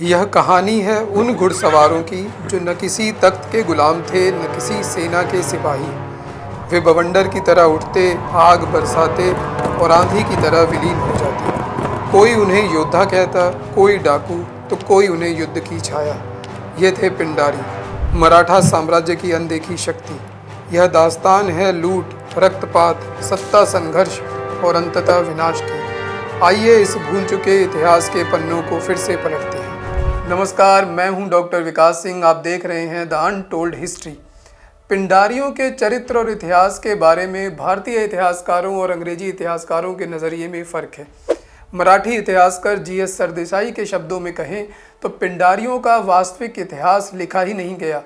यह कहानी है उन घुड़सवारों की जो न किसी तख्त के गुलाम थे न किसी सेना के सिपाही। वे बवंडर की तरह उठते, आग बरसाते और आंधी की तरह विलीन हो जाते। कोई उन्हें योद्धा कहता, कोई डाकू, तो कोई उन्हें युद्ध की छाया। ये थे पिंडारी, मराठा साम्राज्य की अनदेखी शक्ति। यह दास्तान है लूट, रक्तपात, सत्ता संघर्ष और अंततः विनाश की। आइए इस भूल चुके इतिहास के पन्नों को फिर से पलटते हैं। नमस्कार, मैं हूं डॉक्टर विकास सिंह। आप देख रहे हैं द अनटोल्ड हिस्ट्री। पिंडारियों के चरित्र और इतिहास के बारे में भारतीय इतिहासकारों और अंग्रेजी इतिहासकारों के नज़रिए में फ़र्क है। मराठी इतिहासकार जी.एस. सरदेसाई के शब्दों में कहें तो पिंडारियों का वास्तविक इतिहास लिखा ही नहीं गया।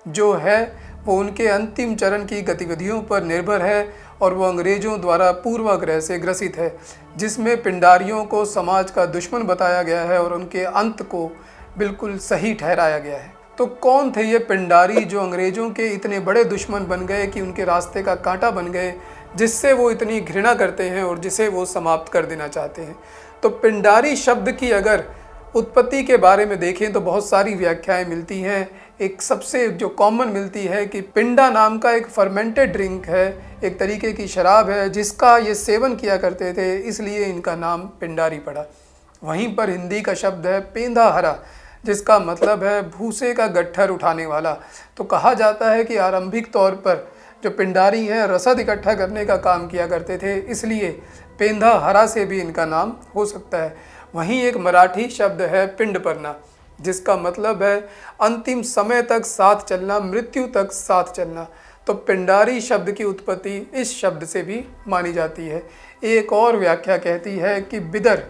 जो है वो उनके अंतिम चरण की गतिविधियों पर निर्भर है और वो अंग्रेज़ों द्वारा पूर्वाग्रह से ग्रसित है, जिसमें पिंडारियों को समाज का दुश्मन बताया गया है और उनके अंत को बिल्कुल सही ठहराया गया है। तो कौन थे ये पिंडारी जो अंग्रेज़ों के इतने बड़े दुश्मन बन गए कि उनके रास्ते का कांटा बन गए, जिससे वो इतनी घृणा करते हैं और जिसे वो समाप्त कर देना चाहते हैं। तो पिंडारी शब्द की अगर उत्पत्ति के बारे में देखें तो बहुत सारी व्याख्याएं मिलती हैं। एक सबसे जो कॉमन मिलती है कि पिंडा नाम का एक फर्मेंटेड ड्रिंक है, एक तरीके की शराब है जिसका ये सेवन किया करते थे, इसलिए इनका नाम पिंडारी पड़ा। वहीं पर हिंदी का शब्द है पेंदा हरा, जिसका मतलब है भूसे का गट्ठर उठाने वाला। तो कहा जाता है कि आरंभिक तौर पर जो पिंडारी हैं रसद इकट्ठा करने का काम किया करते थे, इसलिए पेंदा हरा से भी इनका नाम हो सकता है। वहीं एक मराठी शब्द है पिंडपरना, जिसका मतलब है अंतिम समय तक साथ चलना, मृत्यु तक साथ चलना। तो पिंडारी शब्द की उत्पत्ति इस शब्द से भी मानी जाती है। एक और व्याख्या कहती है कि बिदर,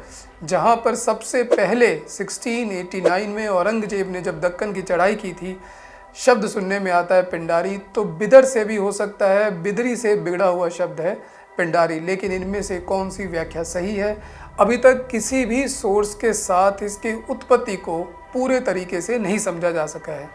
जहाँ पर सबसे पहले 1689 में औरंगजेब ने जब दक्कन की चढ़ाई की थी, शब्द सुनने में आता है पिंडारी। तो बिदर से भी हो सकता है, बिदरी से बिगड़ा हुआ शब्द है पिंडारी। लेकिन इनमें से कौन सी व्याख्या सही है, अभी तक किसी भी सोर्स के साथ इसकी उत्पत्ति को पूरे तरीके से नहीं समझा जा सका है।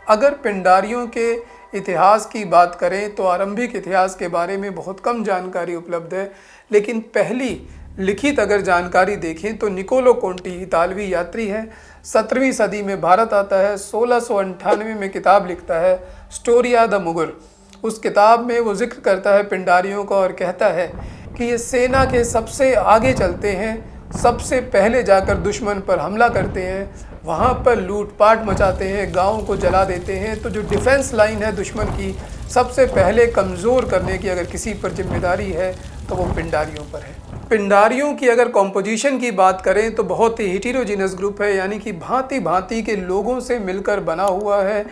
अगर पिंडारियों के इतिहास की बात करें तो आरंभिक इतिहास के बारे में बहुत कम जानकारी उपलब्ध है। लेकिन पहली लिखित अगर जानकारी देखें तो निकोलो कोंटी इतालवी यात्री है, 17वीं सदी में भारत आता है, 1698 में किताब लिखता है स्टोरिया द मुगुर। उस किताब में वो जिक्र करता है पिंडारियों का और कहता है कि ये सेना के सबसे आगे चलते हैं, सबसे पहले जाकर दुश्मन पर हमला करते हैं, वहाँ पर लूटपाट मचाते हैं, गाँव को जला देते हैं। तो जो डिफेंस लाइन है दुश्मन की, सबसे पहले कमज़ोर करने की अगर किसी पर जिम्मेदारी है तो वो पिंडारियों पर है। पिंडारियों की अगर कॉम्पोजिशन की बात करें तो बहुत ही हिटेरोजीनस ग्रुप है, यानी कि भांति भांति के लोगों से मिलकर बना हुआ है।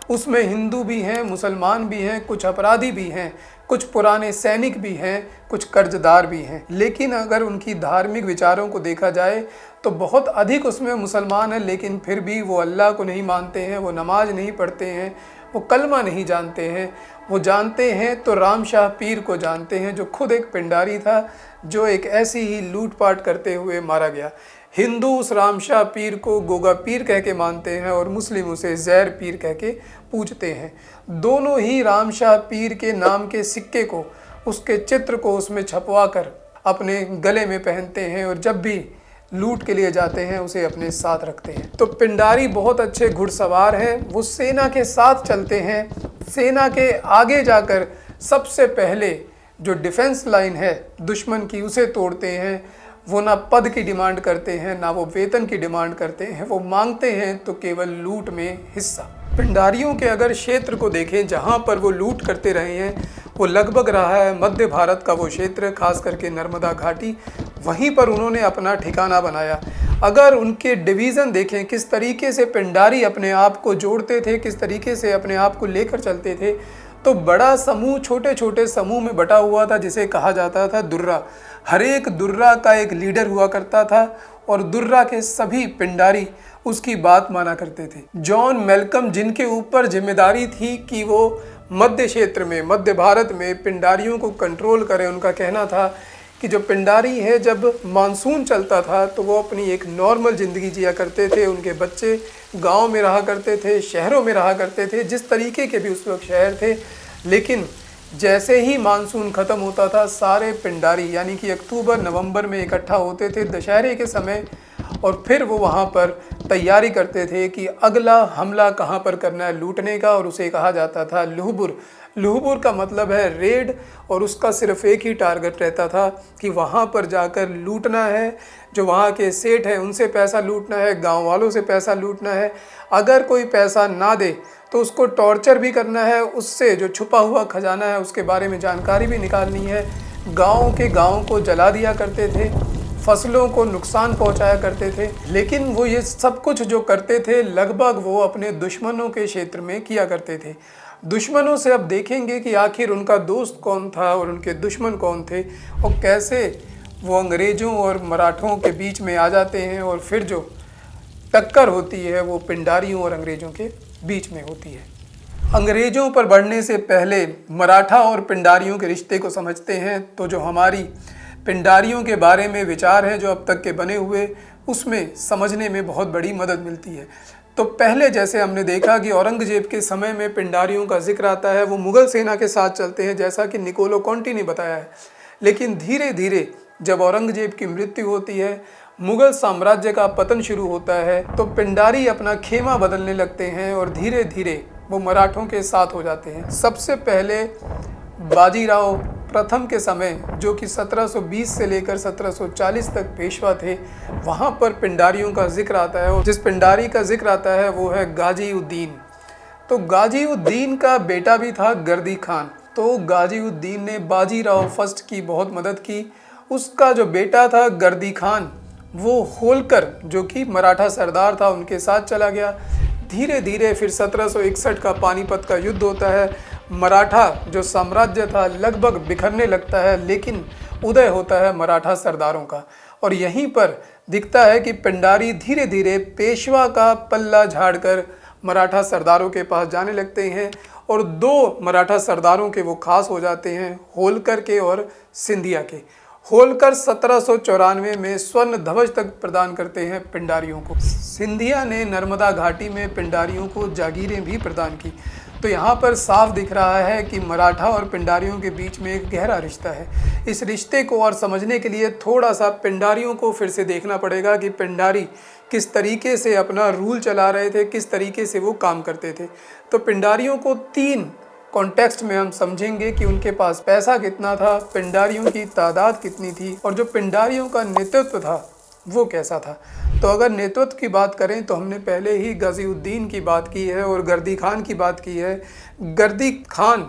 उसमें हिंदू भी हैं, मुसलमान भी हैं, कुछ अपराधी भी हैं, कुछ पुराने सैनिक भी हैं, कुछ कर्जदार भी हैं। लेकिन अगर उनकी धार्मिक विचारों को देखा जाए तो बहुत अधिक उसमें मुसलमान हैं, लेकिन फिर भी वो अल्लाह को नहीं मानते हैं, वो नमाज नहीं पढ़ते हैं, वो कलमा नहीं जानते हैं। वो जानते हैं तो राम शाह पीर को जानते हैं, जो खुद एक पिंडारी था, जो एक ऐसी ही लूटपाट करते हुए मारा गया। हिंदू उस राम शाह पीर को गोगा पीर कह के मानते हैं और मुस्लिम उसे जैर पीर कह के पूजते हैं। दोनों ही राम शाह पीर के नाम के सिक्के को, उसके चित्र को उसमें छपवा कर अपने गले में पहनते हैं और जब भी लूट के लिए जाते हैं उसे अपने साथ रखते हैं। तो पिंडारी बहुत अच्छे घुड़सवार हैं, वो सेना के साथ चलते हैं, सेना के आगे जाकर सबसे पहले जो डिफेंस लाइन है दुश्मन की उसे तोड़ते हैं। वो ना पद की डिमांड करते हैं, ना वो वेतन की डिमांड करते हैं, वो मांगते हैं तो केवल लूट में हिस्सा। पिंडारियों के अगर क्षेत्र को देखें जहाँ पर वो लूट करते रहे हैं, वो लगभग रहा है मध्य भारत का वो क्षेत्र, खास करके नर्मदा घाटी। वहीं पर उन्होंने अपना ठिकाना बनाया। अगर उनके डिवीज़न देखें, किस तरीके से पिंडारी अपने आप को जोड़ते थे, किस तरीके से अपने आप को लेकर चलते थे, तो बड़ा समूह छोटे छोटे समूह में बटा हुआ था, जिसे कहा जाता था दुर्रा। हर एक दुर्रा का एक लीडर हुआ करता था और दुर्रा के सभी पिंडारी उसकी बात माना करते थे। जॉन मेलकम, जिनके ऊपर जिम्मेदारी थी कि वो मध्य क्षेत्र में, मध्य भारत में पिंडारियों को कंट्रोल करें, उनका कहना था कि जो पिंडारी है जब मानसून चलता था तो वो अपनी एक नॉर्मल ज़िंदगी जिया करते थे। उनके बच्चे गांव में रहा करते थे, शहरों में रहा करते थे, जिस तरीके के भी उस वक्त शहर थे। लेकिन जैसे ही मानसून ख़त्म होता था, सारे पिंडारी यानी कि अक्टूबर नवंबर में इकट्ठा होते थे दशहरे के समय, और फिर वो वहाँ पर तैयारी करते थे कि अगला हमला कहाँ पर करना है लूटने का, और उसे कहा जाता था लुहबुर। लुहबुर का मतलब है रेड, और उसका सिर्फ एक ही टारगेट रहता था कि वहाँ पर जाकर लूटना है, जो वहाँ के सेठ हैं उनसे पैसा लूटना है, गांव वालों से पैसा लूटना है। अगर कोई पैसा ना दे तो उसको टॉर्चर भी करना है, उससे जो छुपा हुआ खजाना है उसके बारे में जानकारी भी निकालनी है। गाँव को जला दिया करते थे, फसलों को नुकसान पहुंचाया करते थे। लेकिन वो ये सब कुछ जो करते थे लगभग वो अपने दुश्मनों के क्षेत्र में किया करते थे। दुश्मनों से अब देखेंगे कि आखिर उनका दोस्त कौन था और उनके दुश्मन कौन थे, और कैसे वो अंग्रेज़ों और मराठों के बीच में आ जाते हैं, और फिर जो टक्कर होती है वो पिंडारियों और अंग्रेज़ों के बीच में होती है। अंग्रेज़ों पर बढ़ने से पहले मराठा और पिंडारियों के रिश्ते को समझते हैं, तो जो हमारी पिंडारियों के बारे में विचार हैं जो अब तक के बने हुए, उसमें समझने में बहुत बड़ी मदद मिलती है। तो पहले जैसे हमने देखा कि औरंगजेब के समय में पिंडारियों का जिक्र आता है, वो मुग़ल सेना के साथ चलते हैं जैसा कि निकोलो कॉन्टी ने बताया है। लेकिन धीरे धीरे जब औरंगजेब की मृत्यु होती है, मुग़ल साम्राज्य का पतन शुरू होता है, तो पिंडारी अपना खेमा बदलने लगते हैं और धीरे धीरे वो मराठों के साथ हो जाते हैं। सबसे पहले बाजीराव प्रथम के समय, जो कि 1720 से लेकर 1740 तक पेशवा थे, वहाँ पर पिंडारियों का जिक्र आता है, और जिस पिंडारी का जिक्र आता है वो है गाजीउद्दीन। तो गाजीउद्दीन का बेटा भी था गर्दी खान। तो गाजीउद्दीन ने बाजीराव फर्स्ट की बहुत मदद की। उसका जो बेटा था गर्दी खान, वो होलकर जो कि मराठा सरदार था उनके साथ चला गया। धीरे धीरे फिर 1761 का पानीपत का युद्ध होता है। मराठा जो साम्राज्य था लगभग बिखरने लगता है, लेकिन उदय होता है मराठा सरदारों का, और यहीं पर दिखता है कि पिंडारी धीरे धीरे पेशवा का पल्ला झाड़कर मराठा सरदारों के पास जाने लगते हैं, और दो मराठा सरदारों के वो खास हो जाते हैं, होलकर के और सिंधिया के। होलकर 1794 में स्वर्ण ध्वज तक प्रदान करते हैं पिंडारियों को। सिंधिया ने नर्मदा घाटी में पिंडारियों को जागीरें भी प्रदान की। तो यहाँ पर साफ दिख रहा है कि मराठा और पिंडारियों के बीच में एक गहरा रिश्ता है। इस रिश्ते को और समझने के लिए थोड़ा सा पिंडारियों को फिर से देखना पड़ेगा कि पिंडारी किस तरीके से अपना रूल चला रहे थे, किस तरीके से वो काम करते थे। तो पिंडारियों को 3 कॉन्टेक्स्ट में हम समझेंगे कि उनके पास पैसा कितना था, पिंडारियों की तादाद कितनी थी, और जो पिंडारियों का नेतृत्व था वो कैसा था। तो अगर नेतृत्व की बात करें तो हमने पहले ही गाजीउद्दीन की बात की है और गर्दी खान की बात की है। गर्दी खान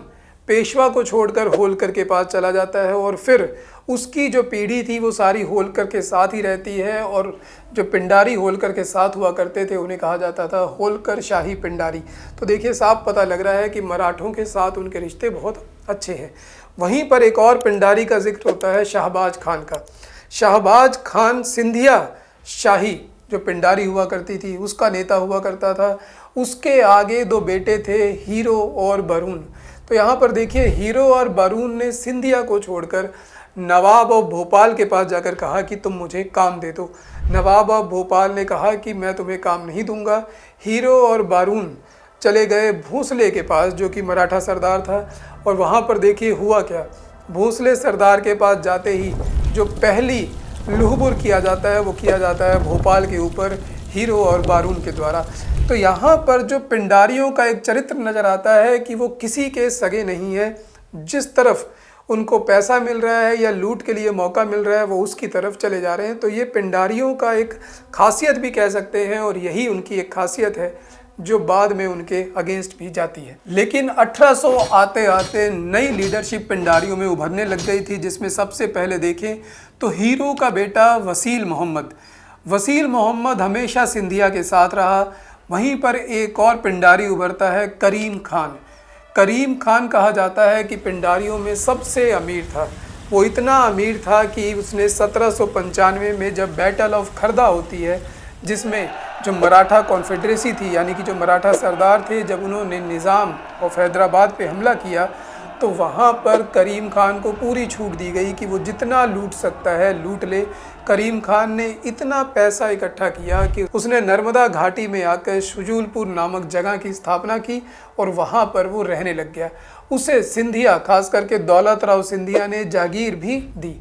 पेशवा को छोड़कर होलकर के पास चला जाता है, और फिर उसकी जो पीढ़ी थी वो सारी होलकर के साथ ही रहती है, और जो पिंडारी होलकर के साथ हुआ करते थे उन्हें कहा जाता था होलकर शाही पिंडारी। तो देखिए साफ पता लग रहा है कि मराठों के साथ उनके रिश्ते बहुत अच्छे हैं। वहीं पर एक और पिंडारी का जिक्र होता है शहबाज खान का। शहबाज खान सिंधिया शाही जो पिंडारी हुआ करती थी उसका नेता हुआ करता था। उसके आगे 2 बेटे थे, हीरो और बरून। तो यहाँ पर देखिए हीरो और बरून ने सिंधिया को छोड़कर नवाब ऑफ भोपाल के पास जाकर कहा कि तुम मुझे काम दे दो। नवाब ऑफ भोपाल ने कहा कि मैं तुम्हें काम नहीं दूंगा। हीरो और बारून चले गए भोंसले के पास जो कि मराठा सरदार था, और वहाँ पर देखिए हुआ क्या। भोंसले सरदार के पास जाते ही जो पहली लुहबुर किया जाता है वो किया जाता है भोपाल के ऊपर हीरो और बारून के द्वारा। तो यहाँ पर जो पिंडारियों का एक चरित्र नज़र आता है कि वो किसी के सगे नहीं है। जिस तरफ उनको पैसा मिल रहा है या लूट के लिए मौका मिल रहा है वो उसकी तरफ चले जा रहे हैं। तो ये पिंडारियों का एक खासियत भी कह सकते हैं, और यही उनकी एक खासियत है जो बाद में उनके अगेंस्ट भी जाती है। लेकिन 1800 आते आते नई लीडरशिप पिंडारियों में उभरने लग गई थी, जिसमें सबसे पहले देखें तो हीरो का बेटा वसील मोहम्मद हमेशा सिंधिया के साथ रहा। वहीं पर एक और पिंडारी उभरता है करीम खान। करीम खान कहा जाता है कि पिंडारियों में सबसे अमीर था। वो इतना अमीर था कि उसने 1795 में जब बैटल ऑफ खरदा होती है, जिसमें जो मराठा कॉन्फेडरेसी थी यानी कि जो मराठा सरदार थे, जब उन्होंने निज़ाम ऑफ हैदराबाद पे हमला किया तो वहाँ पर करीम खान को पूरी छूट दी गई कि वो जितना लूट सकता है लूट ले। करीम खान ने इतना पैसा इकट्ठा किया कि उसने नर्मदा घाटी में आकर शुजूलपुर नामक जगह की स्थापना की और वहाँ पर वो रहने लग गया। उसे सिंधिया, खास करके दौलत राव सिंधिया ने जागीर भी दी।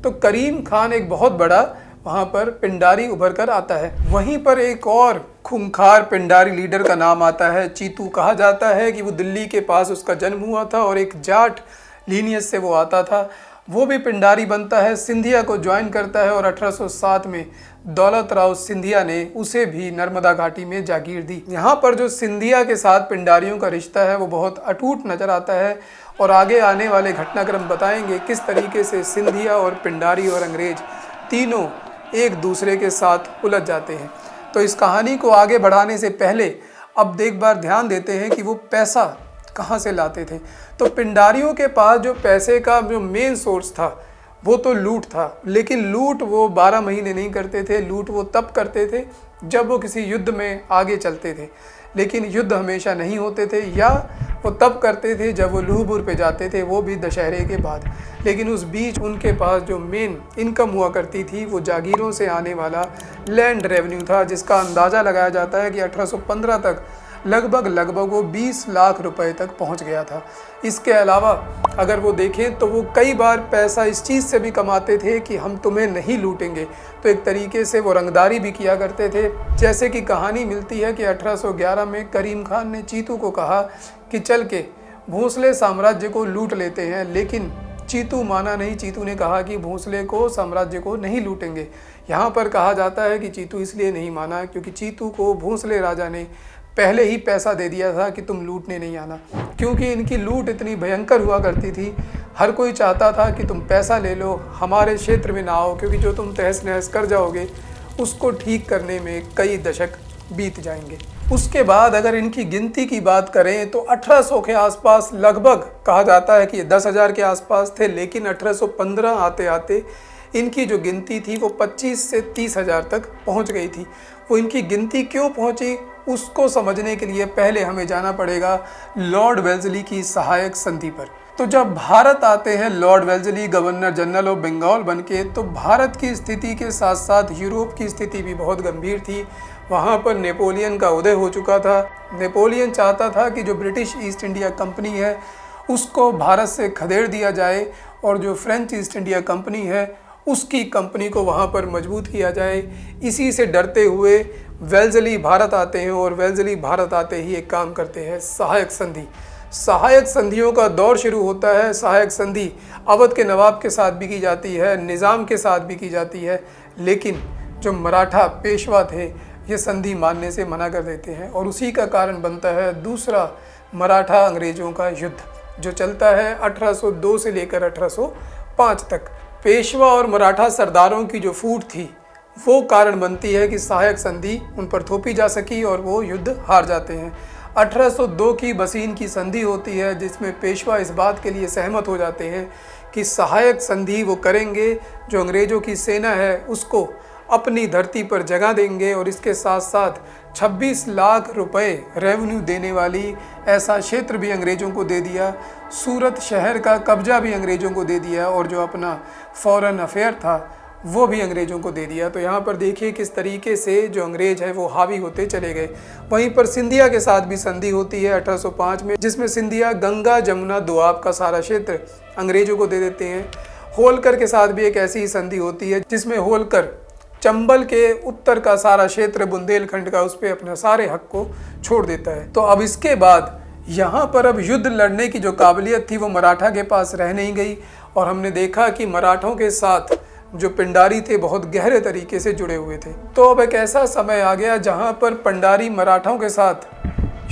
तो करीम खान एक बहुत बड़ा वहाँ पर पिंडारी उभर कर आता है। वहीं पर एक और खूंखार पिंडारी लीडर का नाम आता है चीतू। कहा जाता है कि वो दिल्ली के पास उसका जन्म हुआ था और एक जाट लीनियस से वो आता था। वो भी पिंडारी बनता है, सिंधिया को ज्वाइन करता है और 1807 में दौलत राव सिंधिया ने उसे भी नर्मदा घाटी में जागीर दी। यहाँ पर जो सिंधिया के साथ पिंडारियों का रिश्ता है वो बहुत अटूट नज़र आता है और आगे आने वाले घटनाक्रम बताएंगे किस तरीके से सिंधिया और पिंडारी और अंग्रेज तीनों एक दूसरे के साथ उलझ जाते हैं। तो इस कहानी को आगे बढ़ाने से पहले अब एक बार ध्यान देते हैं कि वो पैसा कहाँ से लाते थे। तो पिंडारियों के पास जो पैसे का जो मेन सोर्स था वो तो लूट था, लेकिन लूट वो 12 महीने नहीं करते थे। लूट वो तब करते थे जब वो किसी युद्ध में आगे चलते थे, लेकिन युद्ध हमेशा नहीं होते थे, या वो तब करते थे जब वो लूहबुर पे जाते थे, वो भी दशहरे के बाद। लेकिन उस बीच उनके पास जो मेन इनकम हुआ करती थी वो जागीरों से आने वाला लैंड रेवेन्यू था, जिसका अंदाज़ा लगाया जाता है कि 1815 तक लगभग वो 20 लाख रुपए तक पहुंच गया था। इसके अलावा अगर वो देखें तो वो कई बार पैसा इस चीज़ से भी कमाते थे कि हम तुम्हें नहीं लूटेंगे, तो एक तरीके से वो रंगदारी भी किया करते थे। जैसे कि कहानी मिलती है कि 1811 में करीम खान ने चीतू को कहा कि चल के भोंसले साम्राज्य को लूट लेते हैं, लेकिन चीतू माना नहीं। चीतू ने कहा कि भोंसले को साम्राज्य को नहीं लूटेंगे। यहाँ पर कहा जाता है कि चीतू इसलिए नहीं माना क्योंकि चीतू को भोंसले राजा ने पहले ही पैसा दे दिया था कि तुम लूटने नहीं आना, क्योंकि इनकी लूट इतनी भयंकर हुआ करती थी। हर कोई चाहता था कि तुम पैसा ले लो, हमारे क्षेत्र में ना आओ, क्योंकि जो तुम तहस नहस कर जाओगे उसको ठीक करने में कई दशक बीत जाएंगे। उसके बाद अगर इनकी गिनती की बात करें तो 1800 के आसपास लगभग कहा जाता है कि 10,000 के आसपास थे, लेकिन 1815 आते आते इनकी जो गिनती थी वो 25 से 30,000 तक पहुंच गई थी। वो इनकी गिनती क्यों पहुंची उसको समझने के लिए पहले हमें जाना पड़ेगा लॉर्ड वेल्जली की सहायक संधि पर। तो जब भारत आते हैं lord Wellesley governor general of Bengal बनके, तो भारत की स्थिति के साथ साथ यूरोप की स्थिति भी बहुत गंभीर थी। वहाँ पर नेपोलियन का उदय हो चुका था। नेपोलियन चाहता था कि जो ब्रिटिश ईस्ट इंडिया कंपनी है उसको भारत से खदेड़ दिया जाए और जो फ्रेंच ईस्ट इंडिया कंपनी है उसकी कंपनी को वहाँ पर मजबूत किया जाए। इसी से डरते हुए वेल्जली भारत आते हैं और वेल्जली भारत आते ही एक काम करते हैं, सहायक संधि। सहायक संधियों का दौर शुरू होता है। सहायक संधि अवध के नवाब के साथ भी की जाती है, निज़ाम के साथ भी की जाती है, लेकिन जो मराठा पेशवा थे ये संधि मानने से मना कर देते हैं और उसी का कारण बनता है दूसरा मराठा अंग्रेज़ों का युद्ध, जो चलता है 1802 से लेकर 1805 तक। पेशवा और मराठा सरदारों की जो फूट थी वो कारण बनती है कि सहायक संधि उन पर थोपी जा सकी और वो युद्ध हार जाते हैं। 1802 की बसीन की संधि होती है, जिसमें पेशवा इस बात के लिए सहमत हो जाते हैं कि सहायक संधि वो करेंगे, जो अंग्रेज़ों की सेना है उसको अपनी धरती पर जगह देंगे और इसके साथ साथ 26 लाख रुपए रेवेन्यू देने वाली ऐसा क्षेत्र भी अंग्रेज़ों को दे दिया। सूरत शहर का कब्जा भी अंग्रेज़ों को दे दिया और जो अपना फॉरेन अफेयर था वो भी अंग्रेज़ों को दे दिया। तो यहाँ पर देखिए किस तरीके से जो अंग्रेज़ है वो हावी होते चले गए। वहीं पर सिंधिया के साथ भी संधि होती है 1805 में, जिसमें सिंधिया गंगा जमुना दोआब का सारा क्षेत्र अंग्रेज़ों को दे देते हैं। होलकर के साथ भी एक ऐसी ही संधि होती है जिसमें होलकर चंबल के उत्तर का सारा क्षेत्र बुंदेलखंड का उस पर अपने सारे हक को छोड़ देता है। तो अब इसके बाद यहाँ पर अब युद्ध लड़ने की जो काबिलियत थी वो मराठा के पास रह नहीं गई और हमने देखा कि मराठों के साथ जो पिंडारी थे बहुत गहरे तरीके से जुड़े हुए थे। तो अब एक ऐसा समय आ गया जहाँ पर पिंडारी मराठों के साथ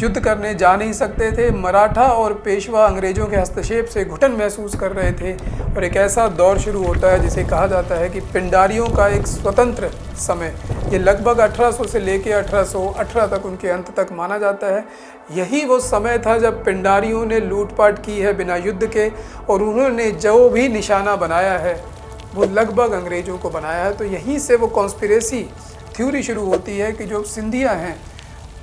युद्ध करने जा नहीं सकते थे। मराठा और पेशवा अंग्रेज़ों के हस्तक्षेप से घुटन महसूस कर रहे थे और एक ऐसा दौर शुरू होता है जिसे कहा जाता है कि पिंडारियों का एक स्वतंत्र समय। ये लगभग 1800 से लेकर 1818 तक उनके अंत तक माना जाता है। यही वो समय था जब पिंडारियों ने लूटपाट की है बिना युद्ध के और उन्होंने जो भी निशाना बनाया है वो लगभग अंग्रेज़ों को बनाया है। तो यहीं से वो कॉन्स्पिरेसी थ्योरी शुरू होती है कि जो सिंधिया हैं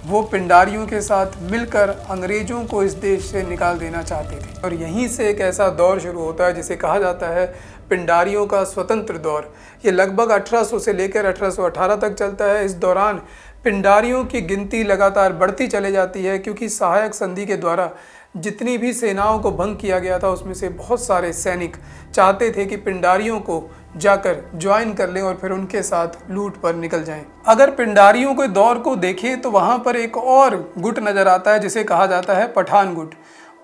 वो पिंडारियों के साथ मिलकर अंग्रेज़ों को इस देश से निकाल देना चाहते थे। और यहीं से एक ऐसा दौर शुरू होता है जिसे कहा जाता है पिंडारियों का स्वतंत्र दौर। ये लगभग 1800 से लेकर 1818 तक चलता है। इस दौरान पिंडारियों की गिनती लगातार बढ़ती चली जाती है, क्योंकि सहायक संधि के द्वारा जितनी भी सेनाओं को भंग किया गया था उसमें से बहुत सारे सैनिक चाहते थे कि पिंडारियों को जाकर ज्वाइन कर लें और फिर उनके साथ लूट पर निकल जाएं। अगर पिंडारियों के दौर को देखें तो वहाँ पर एक और गुट नज़र आता है जिसे कहा जाता है पठान गुट।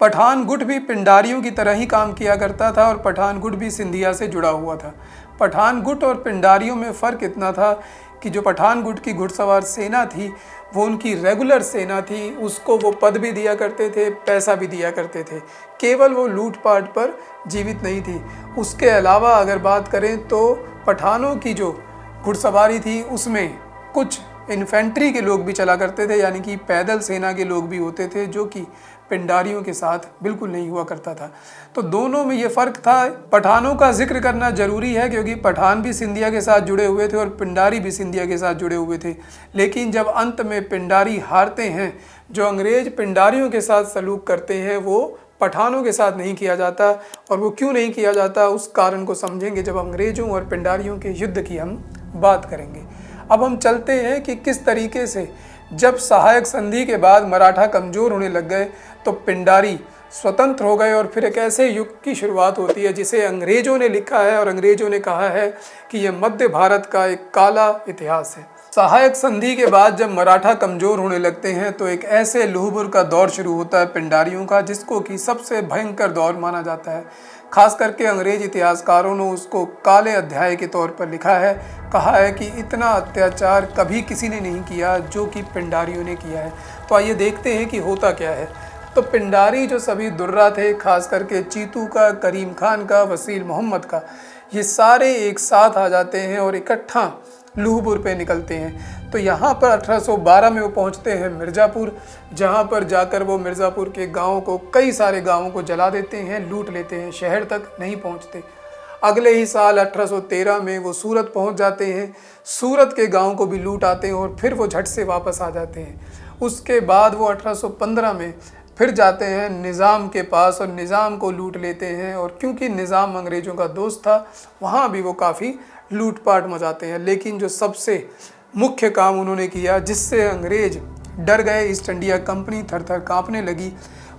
पठान गुट भी पिंडारियों की तरह ही काम किया करता था और पठान गुट भी सिंधिया से जुड़ा हुआ था। पठान गुट और पिंडारियों में फ़र्क इतना था कि जो पठान गुट की घुड़सवार सेना थी वो उनकी रेगुलर सेना थी, उसको वो पद भी दिया करते थे, पैसा भी दिया करते थे, केवल वो लूटपाट पर जीवित नहीं थी। उसके अलावा अगर बात करें तो पठानों की जो घुड़सवारी थी उसमें कुछ इन्फेंट्री के लोग भी चला करते थे, यानी कि पैदल सेना के लोग भी होते थे, जो कि पिंडारियों के साथ बिल्कुल नहीं हुआ करता था। तो दोनों में ये फ़र्क था। पठानों का जिक्र करना ज़रूरी है क्योंकि पठान भी सिंधिया के साथ जुड़े हुए थे और पिंडारी भी सिंधिया के साथ जुड़े हुए थे। लेकिन जब अंत में पिंडारी हारते हैं, जो अंग्रेज़ पिंडारियों के साथ सलूक करते हैं वो पठानों के साथ नहीं किया जाता। और वो क्यों नहीं किया जाता उस कारण को समझेंगे जब अंग्रेज़ों और पिंडारियों के युद्ध की हम बात करेंगे। अब हम चलते हैं कि किस तरीके से जब सहायक संधि के बाद मराठा कमज़ोर होने लग गए तो पिंडारी स्वतंत्र हो गए और फिर एक ऐसे युग की शुरुआत होती है जिसे अंग्रेज़ों ने लिखा है और अंग्रेज़ों ने कहा है कि यह मध्य भारत का एक काला इतिहास है। सहायक संधि के बाद जब मराठा कमज़ोर होने लगते हैं तो एक ऐसे लुहबुर का दौर शुरू होता है पिंडारियों का, जिसको कि सबसे भयंकर दौर माना जाता है। खास करके अंग्रेज इतिहासकारों ने उसको काले अध्याय के तौर पर लिखा है। कहा है कि इतना अत्याचार कभी किसी ने नहीं किया जो कि पिंडारियों ने किया है। तो आइए देखते हैं कि होता क्या है। तो पिंडारी जो सभी दुर्रा थे, खास करके चीतू का, करीम खान का, वसील मोहम्मद का, ये सारे एक साथ आ जाते हैं और इकट्ठा लूहबुर पे निकलते हैं। तो यहाँ पर 1812 में वो पहुँचते हैं मिर्ज़ापुर, जहाँ पर जाकर वो मिर्ज़ापुर के गाँव को, कई सारे गाँवों को जला देते हैं, लूट लेते हैं, शहर तक नहीं पहुँचते। अगले ही साल 1813 में वो सूरत पहुँच जाते हैं, सूरत के गाँव को भी लूट आते हैं और फिर वो झट से वापस आ जाते हैं। उसके बाद वो 1815 में फिर जाते हैं निज़ाम के पास और निज़ाम को लूट लेते हैं। और क्योंकि निज़ाम अंग्रेज़ों का दोस्त था, वहाँ भी वो काफ़ी लूटपाट मचाते हैं। लेकिन जो सबसे मुख्य काम उन्होंने किया जिससे अंग्रेज़ डर गए, ईस्ट इंडिया कंपनी थर थर काँपने लगी,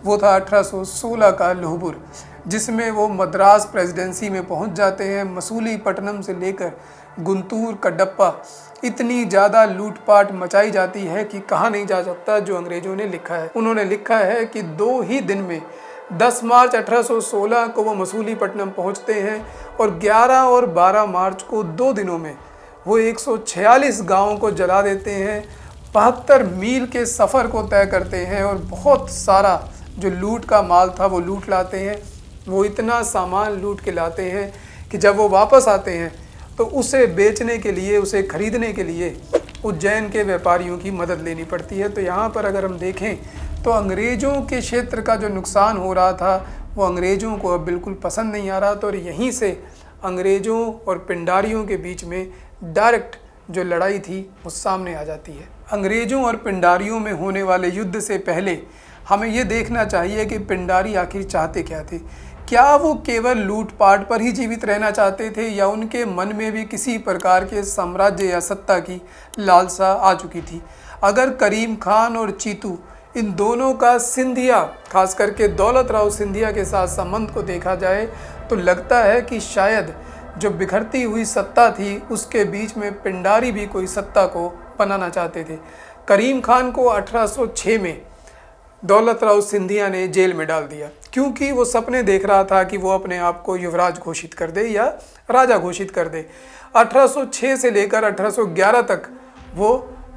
वो था 1816 का लुहबुर, जिसमें वो मद्रास प्रेसिडेंसी में पहुंच जाते हैं। मसूलीपट्टनम से लेकर गुंटूर, कडप्पा, इतनी ज़्यादा लूटपाट मचाई जाती है कि कहा नहीं जा सकता। जो अंग्रेज़ों ने लिखा है, उन्होंने लिखा है कि 2 ही दिन में 10 मार्च 1816 को वो मसूलीपट्टनम पहुंचते हैं और 11 और 12 मार्च को 2 दिनों में वो 146 गाँवों को जला देते हैं, 72 मील के सफ़र को तय करते हैं और बहुत सारा जो लूट का माल था वो लूट लाते हैं। वो इतना सामान लूट के लाते हैं कि जब वो वापस आते हैं तो उसे बेचने के लिए, उसे खरीदने के लिए उज्जैन के व्यापारियों की मदद लेनी पड़ती है। तो यहाँ पर अगर हम देखें तो अंग्रेज़ों के क्षेत्र का जो नुकसान हो रहा था वो अंग्रेज़ों को अब बिल्कुल पसंद नहीं आ रहा था और यहीं से अंग्रेज़ों और पिंडारियों के बीच में डायरेक्ट जो लड़ाई थी वो सामने आ जाती है। अंग्रेज़ों और पिंडारियों में होने वाले युद्ध से पहले हमें ये देखना चाहिए कि पिंडारी आखिर चाहते क्या थे। क्या वो केवल लूटपाट पर ही जीवित रहना चाहते थे या उनके मन में भी किसी प्रकार के साम्राज्य या सत्ता की लालसा आ चुकी थी। अगर करीम खान और चीतू, इन दोनों का सिंधिया, खास करके दौलत राव सिंधिया के साथ संबंध को देखा जाए तो लगता है कि शायद जो बिखरती हुई सत्ता थी उसके बीच में पिंडारी भी कोई सत्ता को बनाना चाहते थे। करीम खान को 1806 में दौलत राव सिंधिया ने जेल में डाल दिया क्योंकि वो सपने देख रहा था कि वो अपने आप को युवराज घोषित कर दे या राजा घोषित कर दे। 1806 से लेकर 1811 तक वो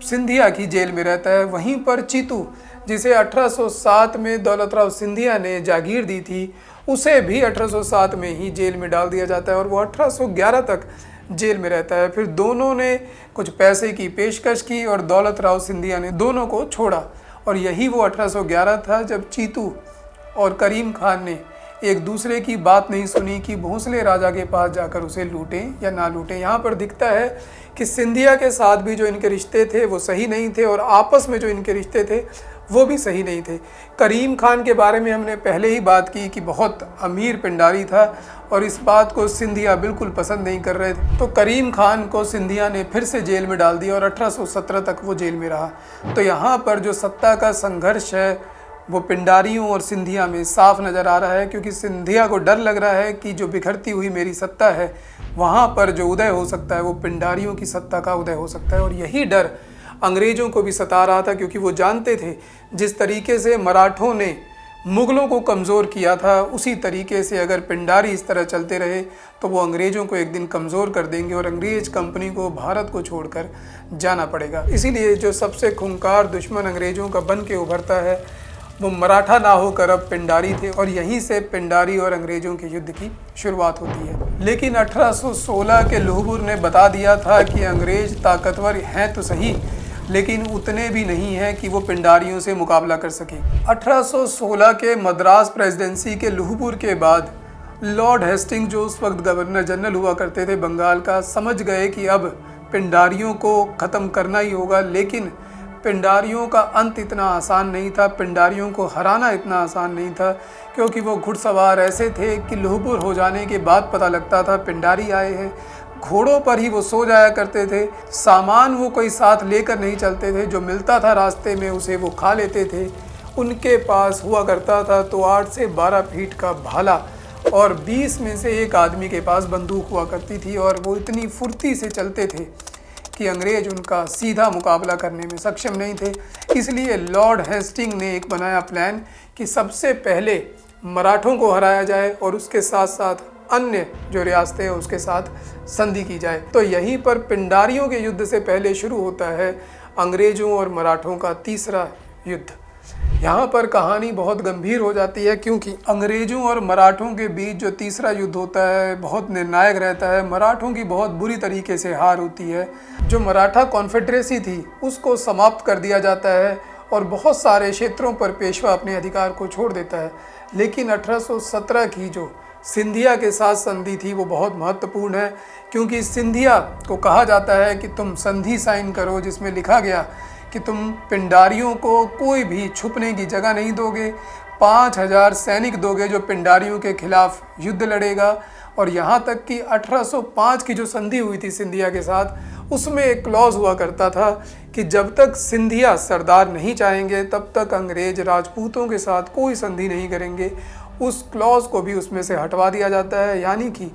सिंधिया की जेल में रहता है। वहीं पर चीतू, जिसे 1807 में दौलत राव सिंधिया ने जागीर दी थी, उसे भी 1807 में ही जेल में डाल दिया जाता है और वो 1811 तक जेल में रहता है। फिर दोनों ने कुछ पैसे की पेशकश की और दौलत राव सिंधिया ने दोनों को छोड़ा और यही वो 1811 था जब चीतू और करीम खान ने एक दूसरे की बात नहीं सुनी कि भोंसले राजा के पास जाकर उसे लूटें या ना लूटें। यहाँ पर दिखता है कि सिंधिया के साथ भी जो इनके रिश्ते थे वो सही नहीं थे और आपस में जो इनके रिश्ते थे वो भी सही नहीं थे। करीम खान के बारे में हमने पहले ही बात की कि बहुत अमीर पिंडारी था और इस बात को सिंधिया बिल्कुल पसंद नहीं कर रहे थे। तो करीम खान को सिंधिया ने फिर से जेल में डाल दिया और 1817 तक वो जेल में रहा। तो यहाँ पर जो सत्ता का संघर्ष है वो पिंडारियों और सिंधिया में साफ नज़र आ रहा है क्योंकि सिंधिया को डर लग रहा है कि जो बिखरती हुई मेरी सत्ता है वहाँ पर जो उदय हो सकता है वो पिंडारियों की सत्ता का उदय हो सकता है। और यही डर अंग्रेज़ों को भी सता रहा था, क्योंकि वो जानते थे जिस तरीके से मराठों ने मुग़लों को कमज़ोर किया था, उसी तरीके से अगर पिंडारी इस तरह चलते रहे तो वो अंग्रेज़ों को एक दिन कमज़ोर कर देंगे और अंग्रेज़ कंपनी को भारत को छोड़कर जाना पड़ेगा। इसीलिए जो सबसे खूंखार दुश्मन अंग्रेज़ों का बन के उभरता है वो मराठा ना होकर अब पिंडारी थे, और यहीं से पिंडारी और अंग्रेज़ों के युद्ध की शुरुआत होती है। लेकिन 1816 के लोहपुर ने बता दिया था कि अंग्रेज़ ताकतवर हैं तो सही, लेकिन उतने भी नहीं हैं कि वो पिंडारियों से मुकाबला कर सके। 1816 के मद्रास प्रेसिडेंसी के लोहपुर के बाद लॉर्ड हेस्टिंग्स, जो उस वक्त गवर्नर जनरल हुआ करते थे बंगाल का, समझ गए कि अब पिंडारियों को ख़त्म करना ही होगा। लेकिन पिंडारियों का अंत इतना आसान नहीं था, पिंडारियों को हराना इतना आसान नहीं था, क्योंकि वो घुड़सवार ऐसे थे कि लोहपुर हो जाने के बाद पता लगता था पिंडारी आए हैं। घोड़ों पर ही वो सो जाया करते थे, सामान वो कोई साथ लेकर नहीं चलते थे, जो मिलता था रास्ते में उसे वो खा लेते थे। उनके पास हुआ करता था तो 8 से 12 फीट का भाला, और 20 में से एक आदमी के पास बंदूक हुआ करती थी, और वो इतनी फुर्ती से चलते थे कि अंग्रेज उनका सीधा मुकाबला करने में सक्षम नहीं थे। इसलिए लॉर्ड हेस्टिंग ने एक बनाया प्लान कि सबसे पहले मराठों को हराया जाए और उसके साथ साथ अन्य जो रियासतें हैं उसके साथ संधि की जाए। तो यहीं पर पिंडारियों के युद्ध से पहले शुरू होता है अंग्रेज़ों और मराठों का तीसरा युद्ध। यहाँ पर कहानी बहुत गंभीर हो जाती है, क्योंकि अंग्रेज़ों और मराठों के बीच जो तीसरा युद्ध होता है बहुत निर्णायक रहता है। मराठों की बहुत बुरी तरीके से हार होती है। जो मराठा कॉन्फेडरेसी थी उसको समाप्त कर दिया जाता है और बहुत सारे क्षेत्रों पर पेशवा अपने अधिकार को छोड़ देता है। लेकिन 1817 की जो सिंधिया के साथ संधि थी वो बहुत महत्वपूर्ण है, क्योंकि सिंधिया को कहा जाता है कि तुम संधि साइन करो जिसमें लिखा गया कि तुम पिंडारियों को कोई भी छुपने की जगह नहीं दोगे, 5000 सैनिक दोगे जो पिंडारियों के खिलाफ युद्ध लड़ेगा। और यहाँ तक कि 1805 की जो संधि हुई थी सिंधिया के साथ, उसमें एक क्लॉज हुआ करता था कि जब तक सिंधिया सरदार नहीं चाहेंगे तब तक अंग्रेज राजपूतों के साथ कोई संधि नहीं करेंगे। उस क्लॉज को भी उसमें से हटवा दिया जाता है, यानी कि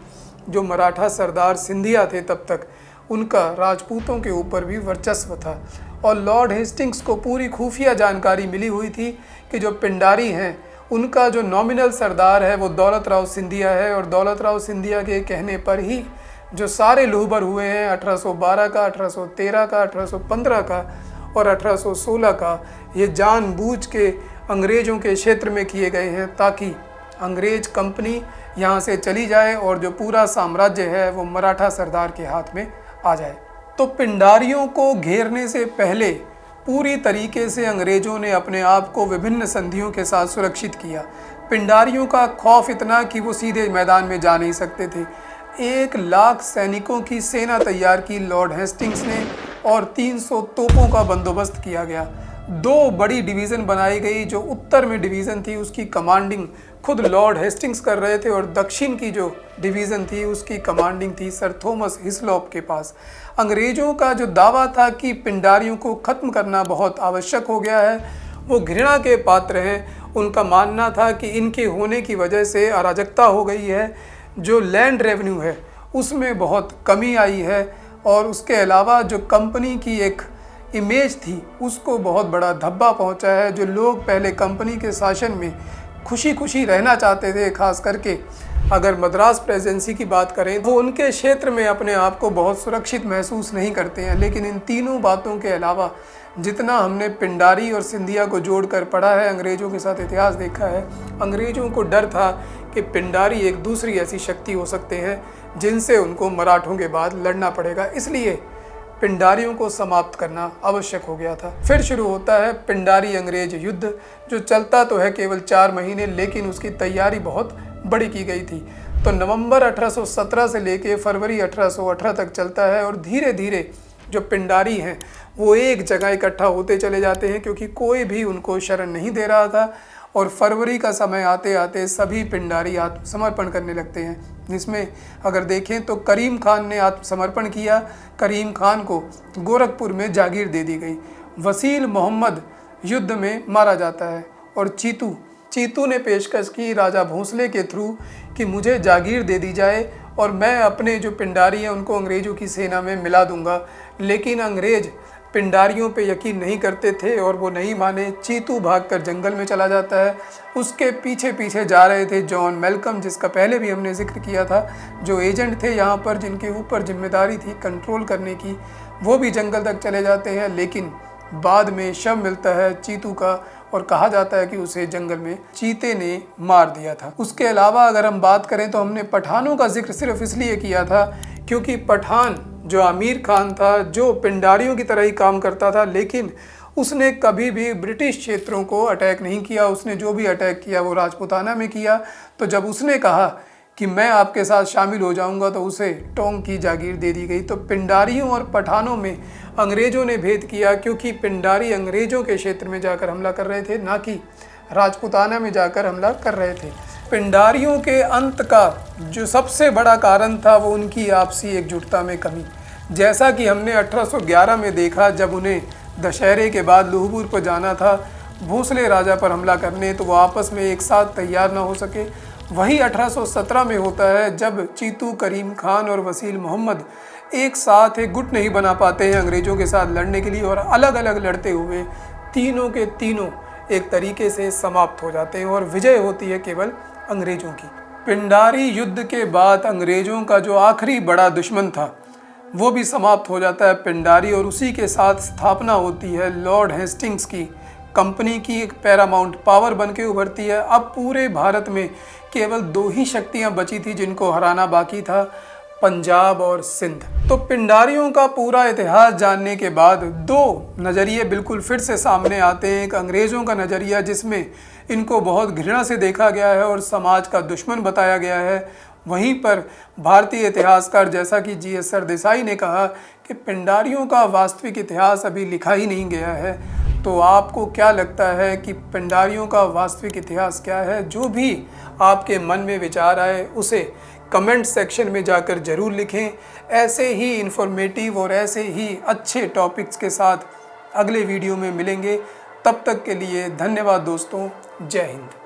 जो मराठा सरदार सिंधिया थे तब तक उनका राजपूतों के ऊपर भी वर्चस्व था। और लॉर्ड हेस्टिंग्स को पूरी खुफिया जानकारी मिली हुई थी कि जो पिंडारी हैं उनका जो नॉमिनल सरदार है वो दौलत राव सिंधिया है, और दौलत राव सिंधिया के कहने पर ही जो सारे लूहबर हुए हैं 1812 का, 1813 का, 1815 का और 1816 का, ये जानबूझ के अंग्रेज़ों के क्षेत्र में किए गए हैं ताकि अंग्रेज कंपनी यहाँ से चली जाए और जो पूरा साम्राज्य है वो मराठा सरदार के हाथ में आ जाए। तो पिंडारियों को घेरने से पहले पूरी तरीके से अंग्रेज़ों ने अपने आप को विभिन्न संधियों के साथ सुरक्षित किया। पिंडारियों का खौफ इतना कि वो सीधे मैदान में जा नहीं सकते थे। 1 लाख सैनिकों की सेना तैयार की लॉर्ड हेस्टिंग्स ने और 300 तोपों का बंदोबस्त किया गया। 2 बड़ी डिवीज़न बनाई गई। जो उत्तर में डिवीज़न थी उसकी कमांडिंग खुद लॉर्ड हेस्टिंग्स कर रहे थे, और दक्षिण की जो डिवीज़न थी उसकी कमांडिंग थी सर थॉमस हिस्लॉप के पास। अंग्रेज़ों का जो दावा था कि पिंडारियों को ख़त्म करना बहुत आवश्यक हो गया है, वो घृणा के पात्र हैं। उनका मानना था कि इनके होने की वजह से अराजकता हो गई है, जो लैंड रेवेन्यू है उसमें बहुत कमी आई है, और उसके अलावा जो कंपनी की एक इमेज थी उसको बहुत बड़ा धब्बा पहुंचा है। जो लोग पहले कंपनी के शासन में खुशी खुशी रहना चाहते थे, खास करके अगर मद्रास प्रेसिडेंसी की बात करें, वो उनके क्षेत्र में अपने आप को बहुत सुरक्षित महसूस नहीं करते हैं। लेकिन इन तीनों बातों के अलावा जितना हमने पिंडारी और सिंधिया को जोड़कर पढ़ा है, अंग्रेज़ों के साथ इतिहास देखा है, अंग्रेज़ों को डर था कि पिंडारी एक दूसरी ऐसी शक्ति हो सकते हैं जिनसे उनको मराठों के बाद लड़ना पड़ेगा। इसलिए पिंडारियों को समाप्त करना आवश्यक हो गया था। फिर शुरू होता है पिंडारी अंग्रेज युद्ध, जो चलता तो है केवल 4 महीने, लेकिन उसकी तैयारी बहुत बड़ी की गई थी। तो नवंबर 1817 से लेके फरवरी 1818 तक चलता है, और धीरे धीरे जो पिंडारी हैं वो एक जगह इकट्ठा होते चले जाते हैं, क्योंकि कोई भी उनको शरण नहीं दे रहा था। और फरवरी का समय आते आते सभी पिंडारी आत्मसमर्पण करने लगते हैं, जिसमें अगर देखें तो करीम खान ने आत्मसमर्पण किया। करीम खान को गोरखपुर में जागीर दे दी गई। वसील मोहम्मद युद्ध में मारा जाता है, और चीतू ने पेशकश की राजा भोंसले के थ्रू कि मुझे जागीर दे दी जाए और मैं अपने जो पिंडारी हैं उनको अंग्रेज़ों की सेना में मिला दूंगा। लेकिन अंग्रेज़ पिंडारियों पे यकीन नहीं करते थे और वो नहीं माने। चीतू भागकर जंगल में चला जाता है। उसके पीछे पीछे जा रहे थे जॉन मैल्कम, जिसका पहले भी हमने जिक्र किया था, जो एजेंट थे यहाँ पर, जिनके ऊपर जिम्मेदारी थी कंट्रोल करने की। वो भी जंगल तक चले जाते हैं, लेकिन बाद में शव मिलता है चीतू का और कहा जाता है कि उसे जंगल में चीते ने मार दिया था। उसके अलावा अगर हम बात करें तो हमने पठानों का जिक्र सिर्फ इसलिए किया था क्योंकि पठान जो आमिर खान था, जो पिंडारियों की तरह ही काम करता था, लेकिन उसने कभी भी ब्रिटिश क्षेत्रों को अटैक नहीं किया। उसने जो भी अटैक किया वो राजपूताना में किया। तो जब उसने कहा कि मैं आपके साथ शामिल हो जाऊंगा तो उसे टोंक की जागीर दे दी गई। तो पिंडारियों और पठानों में अंग्रेज़ों ने भेद किया, क्योंकि पिंडारी अंग्रेज़ों के क्षेत्र में जाकर हमला कर रहे थे, ना कि राजपूताना में जाकर हमला कर रहे थे। पिंडारियों के अंत का जो सबसे बड़ा कारण था वो उनकी आपसी एकजुटता में कमी। जैसा कि हमने 1811 में देखा, जब उन्हें दशहरे के बाद लोहपुर पर जाना था भोसले राजा पर हमला करने, तो वो आपस में एक साथ तैयार ना हो सके। वही 1817 में होता है जब चीतू, करीम खान और वसील मोहम्मद एक साथ एक गुट नहीं बना पाते हैं अंग्रेज़ों के साथ लड़ने के लिए, और अलग अलग लड़ते हुए तीनों के तीनों एक तरीके से समाप्त हो जाते हैं और विजय होती है केवल अंग्रेज़ों की। पिंडारी युद्ध के बाद अंग्रेज़ों का जो आखिरी बड़ा दुश्मन था वो भी समाप्त हो जाता है, पिंडारी, और उसी के साथ स्थापना होती है लॉर्ड हेस्टिंग्स की। कंपनी की एक पैरामाउंट पावर बन के उभरती है। अब पूरे भारत में केवल 2 ही शक्तियां बची थी जिनको हराना बाकी था, पंजाब और सिंध। तो पिंडारियों का पूरा इतिहास जानने के बाद 2 नज़रिए बिल्कुल फिर से सामने आते हैं। एक अंग्रेज़ों का नज़रिया जिसमें इनको बहुत घृणा से देखा गया है और समाज का दुश्मन बताया गया है। वहीं पर भारतीय इतिहासकार जैसा कि जी.एस. सरदेसाई ने कहा कि पिंडारियों का वास्तविक इतिहास अभी लिखा ही नहीं गया है। तो आपको क्या लगता है कि पिंडारियों का वास्तविक इतिहास क्या है? जो भी आपके मन में विचार आए उसे कमेंट सेक्शन में जाकर ज़रूर लिखें। ऐसे ही इन्फॉर्मेटिव और ऐसे ही अच्छे टॉपिक्स के साथ अगले वीडियो में मिलेंगे। तब तक के लिए धन्यवाद दोस्तों। जय हिंद।